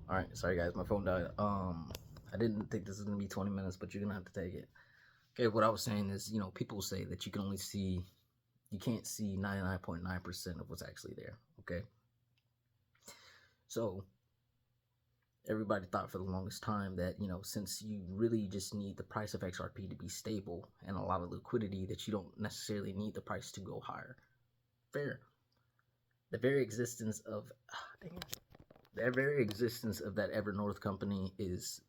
All right, sorry guys, my phone died. I didn't think this was gonna be 20 minutes, but you're gonna have to take it. Okay, what I was saying is, people say that you can't see 99.9% of what's actually there. Okay, so everybody thought for the longest time that since you really just need the price of XRP to be stable and a lot of liquidity, that you don't necessarily need the price to go higher. Fair. The very existence of dang it, the very existence of that Evernorth company is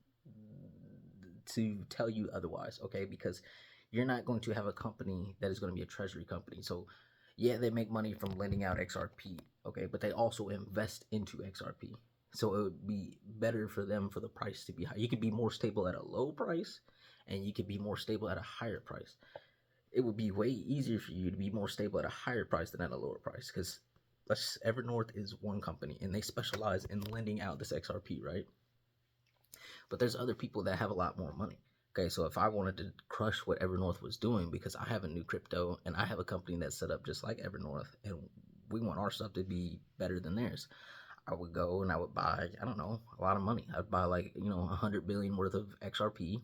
to tell you otherwise, okay? Because you're not going to have a company that is going to be a treasury company. So, yeah, they make money from lending out XRP, okay? But they also invest into XRP. So it would be better for them for the price to be high. You could be more stable at a low price, and you could be more stable at a higher price. It would be way easier for you to be more stable at a higher price than at a lower price, because Evernorth is one company, and they specialize in lending out this XRP, right? But there's other people that have a lot more money. Okay, so if I wanted to crush what Evernorth was doing because I have a new crypto and I have a company that's set up just like Evernorth and we want our stuff to be better than theirs, I would go and I would buy, I don't know, a lot of money. I'd buy like, 100 billion worth of XRP,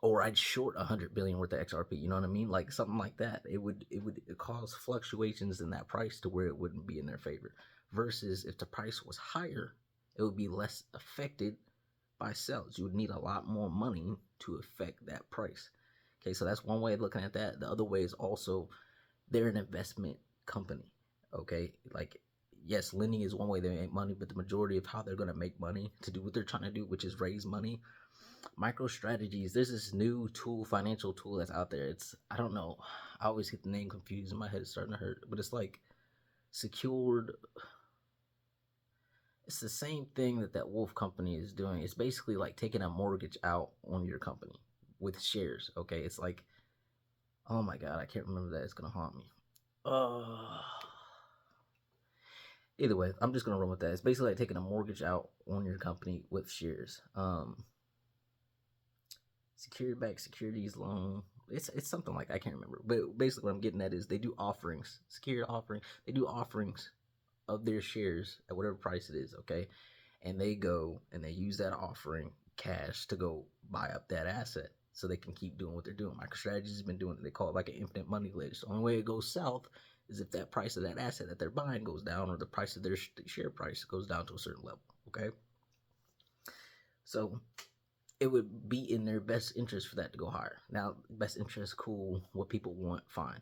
or I'd short 100 billion worth of XRP, you know what I mean? Like something like that. It would cause fluctuations in that price to where it wouldn't be in their favor. Versus if the price was higher, it would be less affected by sales. You would need a lot more money to affect that price. Okay, so that's one way of looking at that. The other way is also they're an investment company. Okay, like yes, lending is one way they make money, but the majority of how they're going to make money to do what they're trying to do, which is raise money. Micro strategies. There's this new tool, financial tool that's out there. It's I don't know. I always get the name confused and my head is starting to hurt. But it's like secured. It's the same thing that Wolf company is doing. It's basically like taking a mortgage out on your company with shares. Okay, it's like, oh my god, I can't remember that. It's gonna haunt me. Uh, Either way, I'm just gonna run with that. It's basically like taking a mortgage out on your company with shares. Secured back securities loan. It's something like I can't remember, but basically what I'm getting at is they do offerings, secured offering. They do offerings of their shares at whatever price it is. Okay, and they go and they use that offering cash to go buy up that asset so they can keep doing what they're doing. MicroStrategy has been doing it. They call it like an infinite money glitch. The only way it goes south is if that price of that asset that they're buying goes down, or the price of their share price goes down to a certain level. Okay, so it would be in their best interest for that to go higher. Now, best interest, cool. What people want, fine.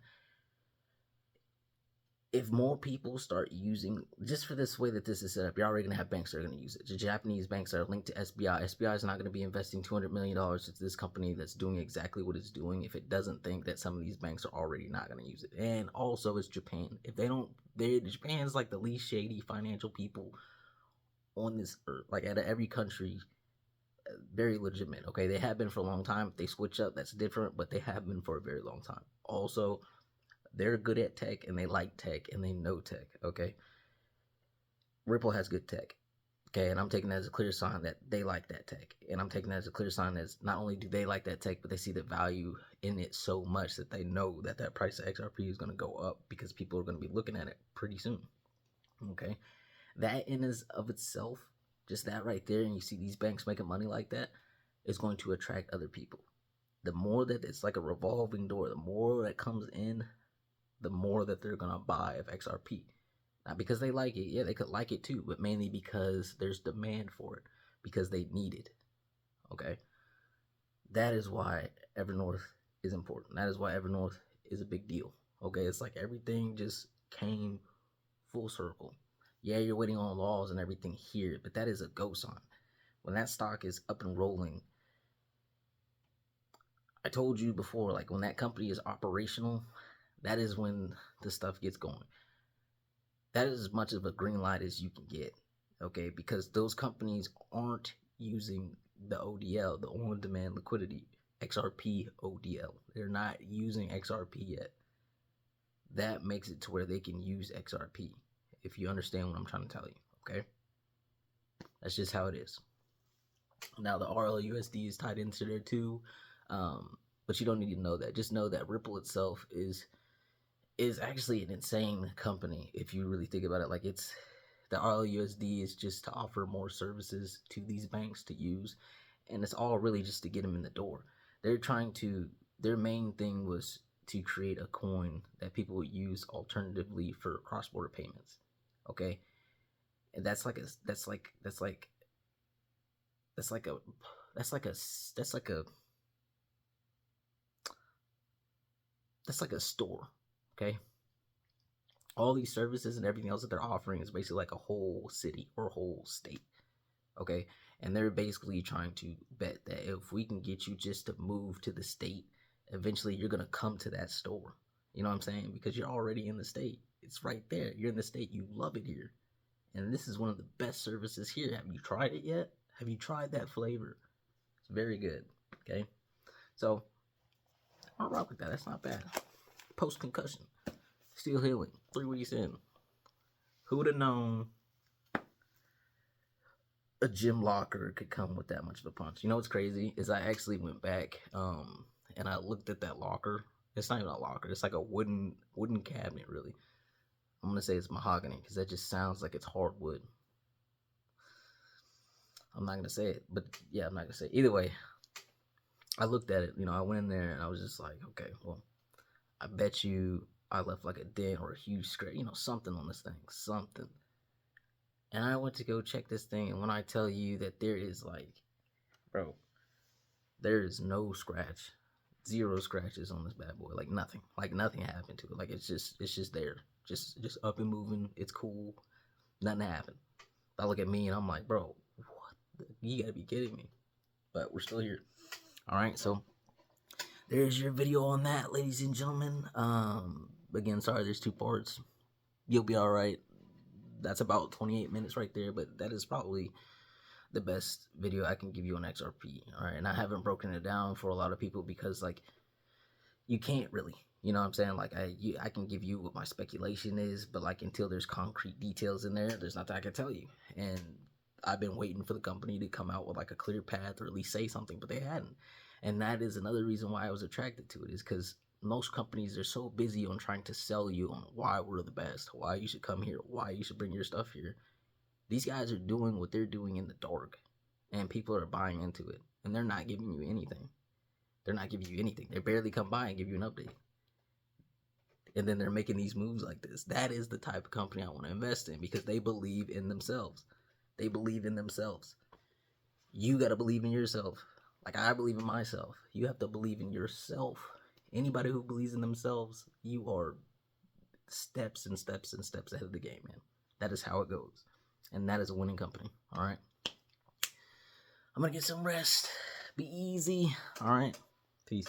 If more people start using, just for this way that this is set up, you're already going to have banks that are going to use it. The Japanese banks that are linked to SBI. SBI is not going to be investing $200 million into this company that's doing exactly what it's doing if it doesn't think that some of these banks are already not going to use it. And also, it's Japan. If they don't, Japan's like the least shady financial people on this earth. Like out of every country, very legitimate. Okay, they have been for a long time. If they switch up, that's different, but they have been for a very long time. Also, they're good at tech and they like tech and they know tech. Okay, Ripple has good tech. Okay, and I'm taking that as a clear sign that they like that tech, and I'm taking that as a clear sign that not only do they like that tech, but they see the value in it so much that they know that that price of XRP is going to go up because people are going to be looking at it pretty soon. Okay, that in is of itself, just that right there, and you see these banks making money like that, is going to attract other people. The more that it's like a revolving door, the more that comes in, the more that they're gonna buy of XRP. Not because they like it, yeah, they could like it too, but mainly because there's demand for it, because they need it. Okay, that is why Evernorth is important. That is why Evernorth is a big deal. Okay, it's like everything just came full circle. Yeah, you're waiting on laws and everything here, but that is a go sign. When that stock is up and rolling, I told you before, like when that company is operational, that is when the stuff gets going. That is as much of a green light as you can get, okay? Because those companies aren't using the ODL, the on demand liquidity, XRP ODL. They're not using XRP yet. That makes it to where they can use XRP, if you understand what I'm trying to tell you, okay? That's just how it is. Now, the RLUSD is tied into there too, but you don't need to know that. Just know that Ripple itself is actually an insane company if you really think about it. Like The RLUSD is just to offer more services to these banks to use, and it's all really just to get them in the door. They're trying to. Their main thing was to create a coin that people would use alternatively for cross-border payments. Okay, and that's like a that's like that's like that's like a that's like a that's like a that's like a store. Okay, all these services and everything else that they're offering is basically like a whole city or a whole state. Okay, and they're basically trying to bet that if we can get you just to move to the state, eventually you're gonna come to that store. You know what I'm saying? Because you're already in the state. It's right there. You're in the state. You love it here. And this is one of the best services here. Have you tried it yet? Have you tried that flavor? It's very good. Okay. So I'll rock with that. That's not bad. Post concussion. Still healing. 3 weeks in. Who would have known a gym locker could come with that much of a punch? You know what's crazy is I actually went back and I looked at that locker. It's not even a locker. It's like a wooden cabinet, really. I'm gonna say it's mahogany because that just sounds like it's hardwood. I'm not gonna say it, but yeah, I'm not gonna say it. Either way, I looked at it. You know, I went in there and I was just like, okay, well, I bet you I left like a dent or a huge scratch, you know, something on this thing, something. And I went to go check this thing, and when I tell you that there is like, bro, there is no scratch, 0 scratches on this bad boy, like nothing happened to it, like it's just there, just up and moving, it's cool, nothing happened. I look at me and I'm like, bro, what? You gotta be kidding me. But we're still here. All right, so there's your video on that, ladies and gentlemen. Again, sorry, there's 2 parts. You'll be all right. That's about 28 minutes right there, but that is probably the best video I can give you on XRP. All right, and I haven't broken it down for a lot of people because like you can't really, you know what I'm saying? Like I can give you what my speculation is, but like until there's concrete details in there, there's nothing I can tell you. And I've been waiting for the company to come out with like a clear path or at least say something, but they hadn't. And that is another reason why I was attracted to it, is because most companies are so busy on trying to sell you on why we're the best, why you should come here, why you should bring your stuff here. These guys are doing what they're doing in the dark, and people are buying into it, and they're not giving you anything. They're not giving you anything. They barely come by and give you an update. And then they're making these moves like this. That is the type of company I want to invest in because they believe in themselves. They believe in themselves. You got to believe in yourself. Like I believe in myself. You have to believe in yourself. Anybody who believes in themselves, you are steps and steps and steps ahead of the game, man. That is how it goes. And that is a winning company. All right. I'm going to get some rest. Be easy. All right. Peace.